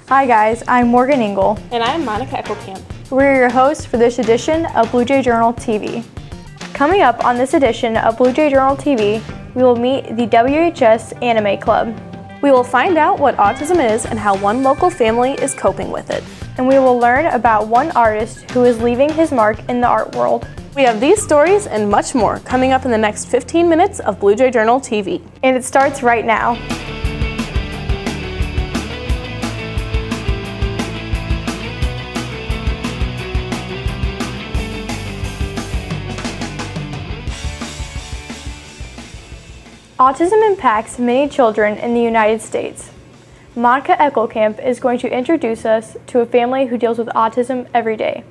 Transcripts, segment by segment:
Hi guys, I'm Morgan Engel. And I'm Monica Eckelkamp. We're your hosts for this edition of Blue Jay Journal TV. Coming up on this edition of Blue Jay Journal TV, we will meet the WHS Anime Club. We will find out what autism is and how one local family is coping with it. And we will learn about one artist who is leaving his mark in the art world. We have these stories and much more coming up in the next 15 minutes of Blue Jay Journal TV. And it starts right now. Autism impacts many children in the United States. Monica Eckelkamp is going to introduce us to a family who deals with autism every day.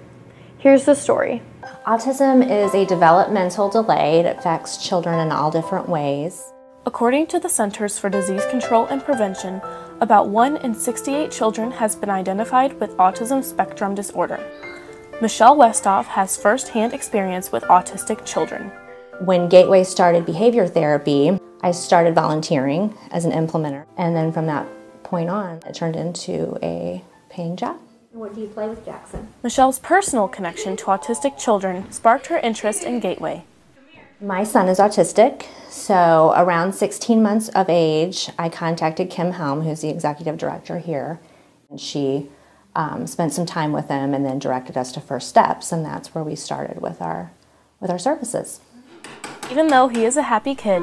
Here's the story. Autism is a developmental delay. It affects children in all different ways. According to the Centers for Disease Control and Prevention, about 1 in 68 children has been identified with autism spectrum disorder. Michelle Westhoff has first-hand experience with autistic children. When Gateway started behavior therapy, I started volunteering as an implementer. And then from that point on, it turned into a paying job. What do you play with, Jackson? Michelle's personal connection to autistic children sparked her interest in Gateway. My son is autistic, so around 16 months of age, I contacted Kim Helm, who's the executive director here. And she spent some time with him and then directed us to First Steps, and that's where we started with our services. Even though he is a happy kid,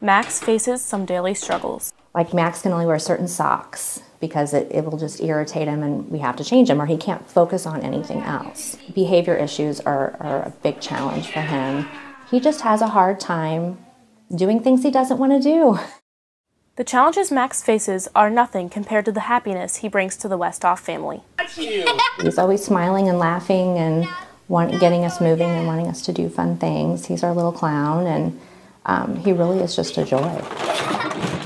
Max faces some daily struggles. Like Max can only wear certain socks because it will just irritate him and we have to change him, or he can't focus on anything else. Behavior issues are a big challenge for him. He just has a hard time doing things he doesn't want to do. The challenges Max faces are nothing compared to the happiness he brings to the Westhoff family. He's always smiling and laughing and getting us moving and wanting us to do fun things. He's our little clown, and he really is just a joy.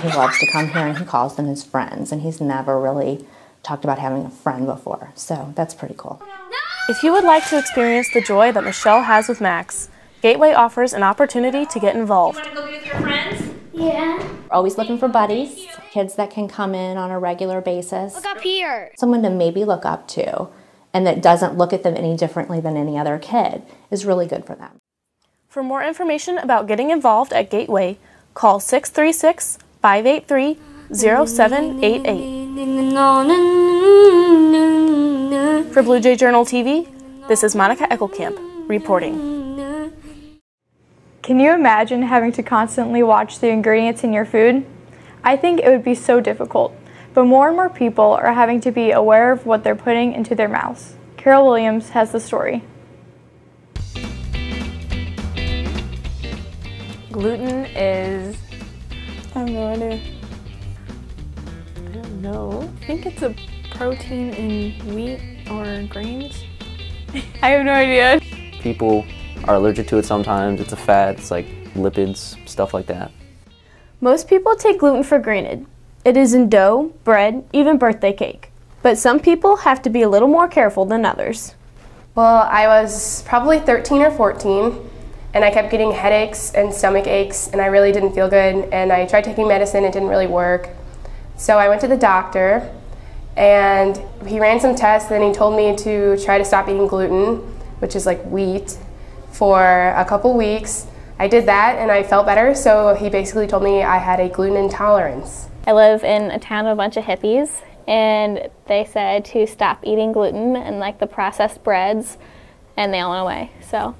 He loves to come here and he calls them his friends, and he's never really talked about having a friend before, so that's pretty cool. If you would like to experience the joy that Michelle has with Max, Gateway offers an opportunity to get involved. You want to go be with your friends? Yeah. We're always looking for buddies, kids that can come in on a regular basis. Look up here. Someone to maybe look up to, and that doesn't look at them any differently than any other kid, is really good for them. For more information about getting involved at Gateway, call 636-583-0788. For Blue Jay Journal TV, this is Monica Eckelkamp reporting. Can you imagine having to constantly watch the ingredients in your food? I think it would be so difficult. But more and more people are having to be aware of what they're putting into their mouths. Carol Williams has the story. Gluten is... I have no idea. I don't know. I think it's a protein in wheat or grains. I have no idea. People are allergic to it sometimes. It's a fat, it's like lipids, stuff like that. Most people take gluten for granted. It is in dough, bread, even birthday cake. But some people have to be a little more careful than others. Well, I was probably 13 or 14, and I kept getting headaches and stomach aches, and I really didn't feel good, and I tried taking medicine, it didn't really work. So I went to the doctor, and he ran some tests, and he told me to try to stop eating gluten, which is like wheat, for a couple weeks. I did that, and I felt better, so he basically told me I had a gluten intolerance. I live in a town of a bunch of hippies, and they said to stop eating gluten and like the processed breads, and they all went away. So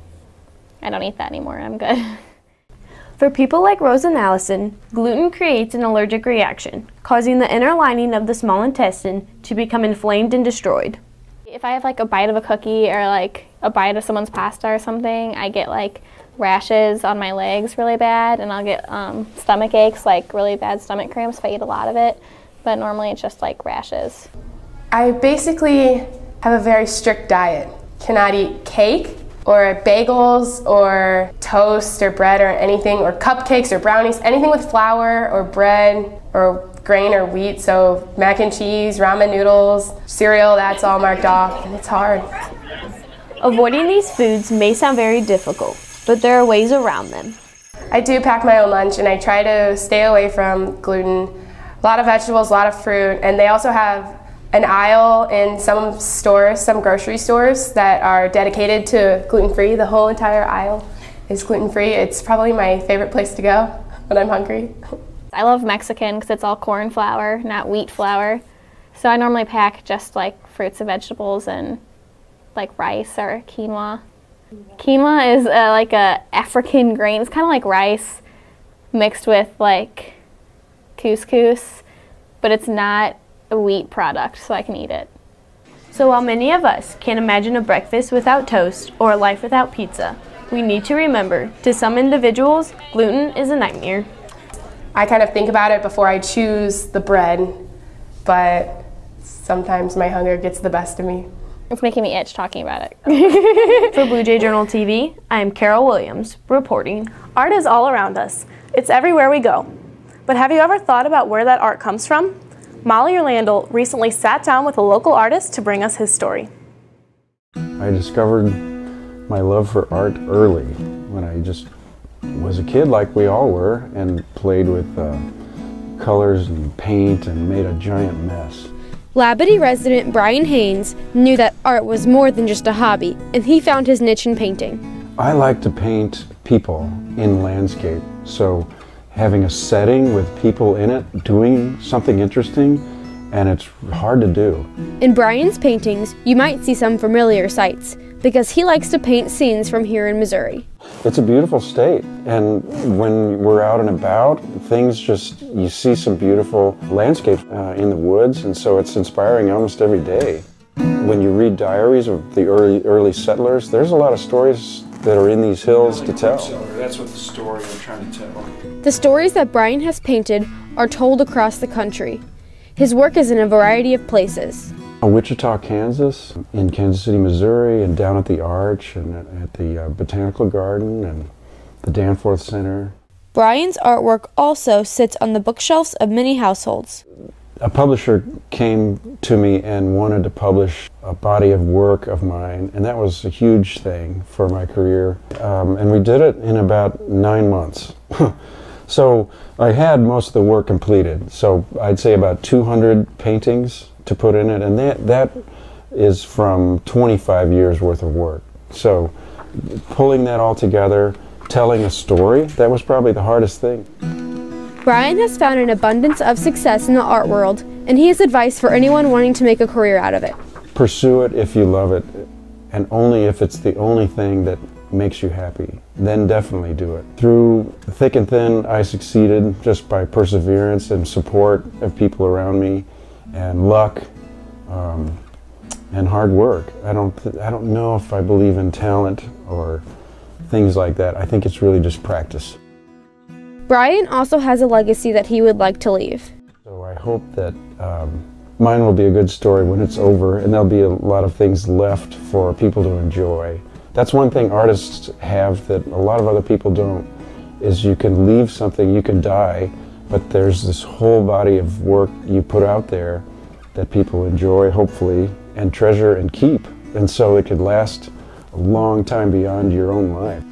I don't eat that anymore. I'm good. For people like Rose and Allison, gluten creates an allergic reaction, causing the inner lining of the small intestine to become inflamed and destroyed. If I have like a bite of a cookie or like a bite of someone's pasta or something, I get like rashes on my legs really bad, and I'll get stomach aches, like really bad stomach cramps if I eat a lot of it, but normally it's just like rashes. I basically have a very strict diet. Cannot eat cake or bagels or toast or bread or anything, or cupcakes or brownies, anything with flour or bread or grain or wheat, so mac and cheese, ramen noodles, cereal, that's all marked off, and it's hard. Avoiding these foods may sound very difficult, but there are ways around them. I do pack my own lunch, and I try to stay away from gluten A lot of vegetables, a lot of fruit, and they also have an aisle in some stores, some grocery stores that are dedicated to gluten-free. The whole entire aisle is gluten-free. It's probably my favorite place to go when I'm hungry. I love Mexican because it's all corn flour, not wheat flour. So I normally pack just like fruits and vegetables and like rice or quinoa. Quinoa is like a African grain. It's kind of like rice mixed with like couscous, but it's not a wheat product, so I can eat it. So while many of us can't imagine a breakfast without toast or a life without pizza, we need to remember, to some individuals, gluten is a nightmare. I kind of think about it before I choose the bread, but sometimes my hunger gets the best of me. It's making me itch talking about it. For Blue Jay Journal TV, I am Carol Williams, reporting. Art is all around us. It's everywhere we go. But have you ever thought about where that art comes from? Molly Orlando recently sat down with a local artist to bring us his story. I discovered my love for art early, when I just was a kid like we all were and played with colors and paint and made a giant mess. Labadee resident Brian Haynes knew that art was more than just a hobby, and he found his niche in painting. I like to paint people in landscape, so having a setting with people in it doing something interesting, and it's hard to do. In Brian's paintings, you might see some familiar sights, because he likes to paint scenes from here in Missouri. It's a beautiful state, and when we're out and about, things just, you see some beautiful landscapes in the woods, and so it's inspiring almost every day. When you read diaries of the early settlers, there's a lot of stories that are in these hills to tell. That's what the story I'm trying to tell. The stories that Brian has painted are told across the country. His work is in a variety of places. Wichita, Kansas, in Kansas City, Missouri, and down at the Arch, and at the Botanical Garden, and the Danforth Center. Brian's artwork also sits on the bookshelves of many households. A publisher came to me and wanted to publish a body of work of mine, and that was a huge thing for my career. And we did it in about 9 months. So I had most of the work completed. So I'd say about 200 paintings to put in it, and that is from 25 years worth of work. So pulling that all together, telling a story, that was probably the hardest thing. Brian has found an abundance of success in the art world, and he has advice for anyone wanting to make a career out of it. Pursue it if you love it, and only if it's the only thing that makes you happy. Then definitely do it. Through thick and thin, I succeeded just by perseverance and support of people around me, and luck, and hard work. I don't know if I believe in talent or things like that. I think it's really just practice. Brian also has a legacy that he would like to leave. So I hope that mine will be a good story when it's over, and there'll be a lot of things left for people to enjoy. That's one thing artists have that a lot of other people don't, is you can leave something, you can die, but there's this whole body of work you put out there that people enjoy, hopefully, and treasure and keep. And so it could last a long time beyond your own life.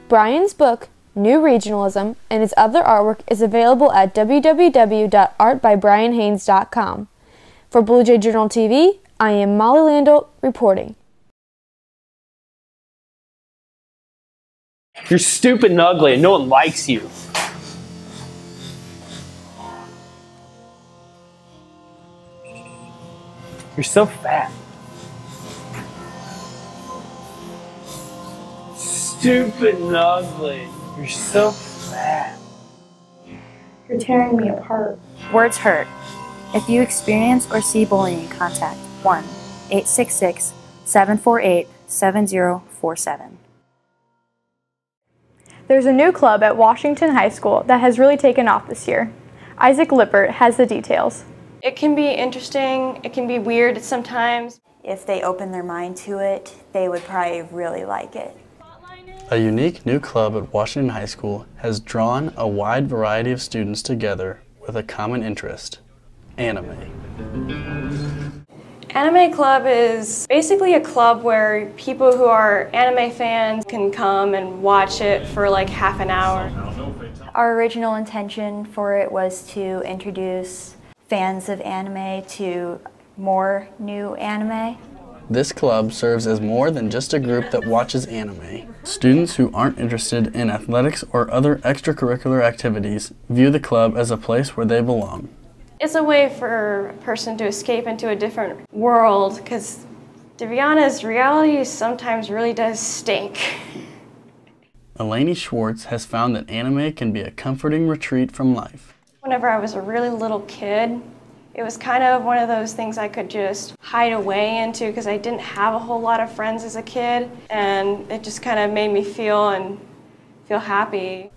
Brian's book, New Regionalism, and his other artwork is available at www.artbybrianhaynes.com. For Blue Jay Journal TV, I am Molly Landau reporting. You're stupid and ugly and no one likes you. You're so fat. Stupid and ugly. You're so fat. You're tearing me apart. Words hurt. If you experience or see bullying, contact 1-866-748-7047. There's a new club at Washington High School that has really taken off this year. Isaac Lippert has the details. It can be interesting, it can be weird sometimes. If they open their mind to it, they would probably really like it. A unique new club at Washington High School has drawn a wide variety of students together with a common interest: anime. Anime Club is basically a club where people who are anime fans can come and watch it for like half an hour. Our original intention for it was to introduce fans of anime to more new anime. This club serves as more than just a group that watches anime. Students who aren't interested in athletics or other extracurricular activities view the club as a place where they belong. It's a way for a person to escape into a different world, because to be honest, reality sometimes really does stink. Elaine Schwartz has found that anime can be a comforting retreat from life. Whenever I was a really little kid, it was kind of one of those things I could just hide away into because I didn't have a whole lot of friends as a kid, and it just kind of made me feel happy.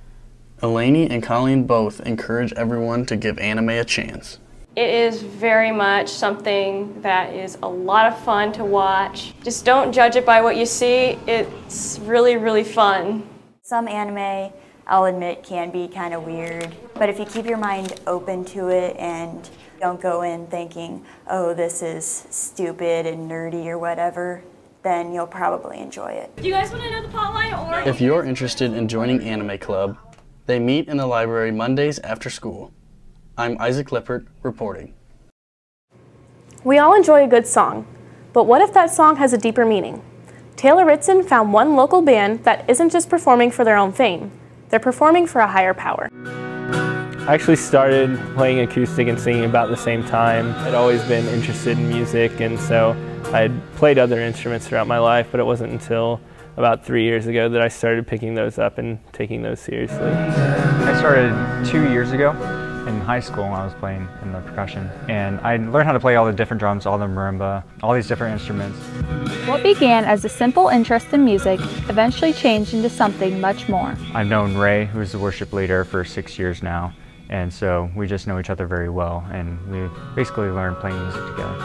Elaine and Colleen both encourage everyone to give anime a chance. It is very much something that is a lot of fun to watch. Just don't judge it by what you see. It's really, really fun. Some anime, I'll admit, can be kind of weird, but if you keep your mind open to it and don't go in thinking, oh, this is stupid and nerdy or whatever, then you'll probably enjoy it. Do you guys want to know the plot line? Or If you're interested in joining Anime Club, they meet in the library Mondays after school. I'm Isaac Lippert, reporting. We all enjoy a good song, but what if that song has a deeper meaning? Taylor Ritson found one local band that isn't just performing for their own fame, they're performing for a higher power. I actually started playing acoustic and singing about the same time. I'd always been interested in music, and so I'd played other instruments throughout my life, but it wasn't until about 3 years ago that I started picking those up and taking those seriously. I started 2 years ago in high school when I was playing in the percussion, and I learned how to play all the different drums, all the marimba, all these different instruments. What began as a simple interest in music eventually changed into something much more. I've known Ray, who's the worship leader, for 6 years now, and so we just know each other very well, and we basically learned playing music together.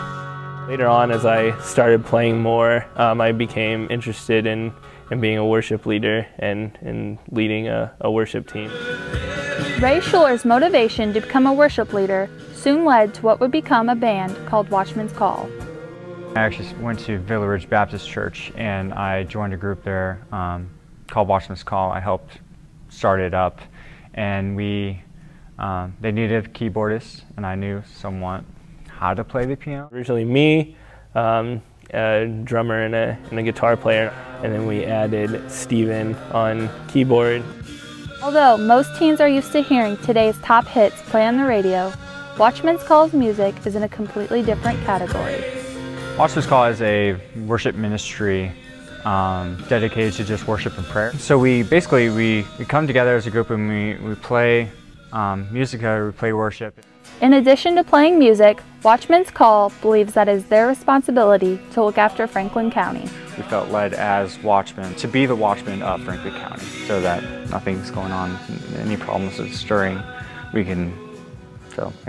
Later on, as I started playing more, I became interested in being a worship leader and leading a worship team. Ray Schuller's motivation to become a worship leader soon led to what would become a band called Watchmans Call. I actually went to Villa Ridge Baptist Church, and I joined a group there called Watchmans Call. I helped start it up, and they needed a keyboardist, and I knew somewhat how to play the piano. Originally me, a drummer and a guitar player, and then we added Steven on keyboard. Although most teens are used to hearing today's top hits play on the radio, Watchmans Call's music is in a completely different category. Watchmans Call is a worship ministry dedicated to just worship and prayer. So we come together as a group and we play music, we play worship. In addition to playing music, Watchmans Call believes that it is their responsibility to look after Franklin County. We felt led as watchmen to be the watchmen of Franklin County so that nothing's going on, any problems that's stirring, hey,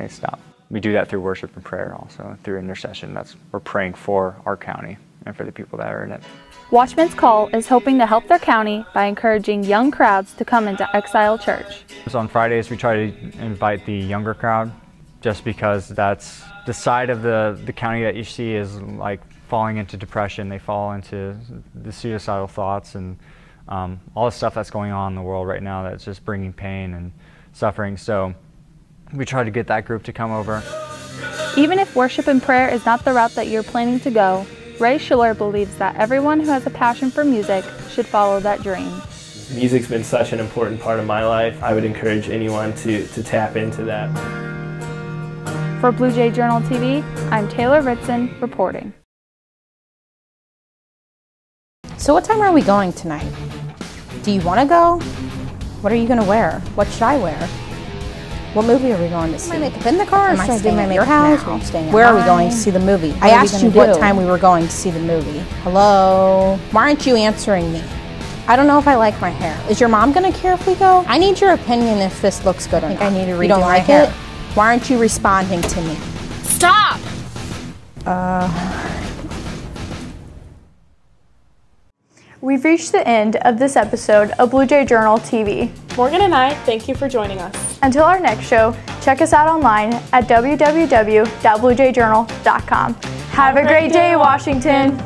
stop. We do that through worship and prayer also, through intercession. We're praying for our county and for the people that are in it. Watchmans Call is hoping to help their county by encouraging young crowds to come into Exile Church. So on Fridays we try to invite the younger crowd, just because that's the side of the county that you see is like falling into depression. They fall into the suicidal thoughts and all the stuff that's going on in the world right now that's just bringing pain and suffering. So we try to get that group to come over. Even if worship and prayer is not the route that you're planning to go, Ray Schuller believes that everyone who has a passion for music should follow that dream. Music's been such an important part of my life. I would encourage anyone to tap into that. For Blue Jay Journal TV, I'm Taylor Ritson reporting. So what time are we going tonight? Do you want to go? What are you going to wear? What should I wear? What movie are we going to see? Am I makeup in the car? Am I staying at your house? Or staying Where are we going to see the movie? I asked you what time we were going to see the movie. Hello? Why aren't you answering me? I don't know if I like my hair. Is your mom going to care if we go? I need your opinion if this looks good or not. I need to redo my hair. You don't like it? Why aren't you responding to me? Stop! We've reached the end of this episode of Blue Jay Journal TV. Morgan and I thank you for joining us. Until our next show, check us out online at www.bluejayjournal.com. Have a great day, Washington!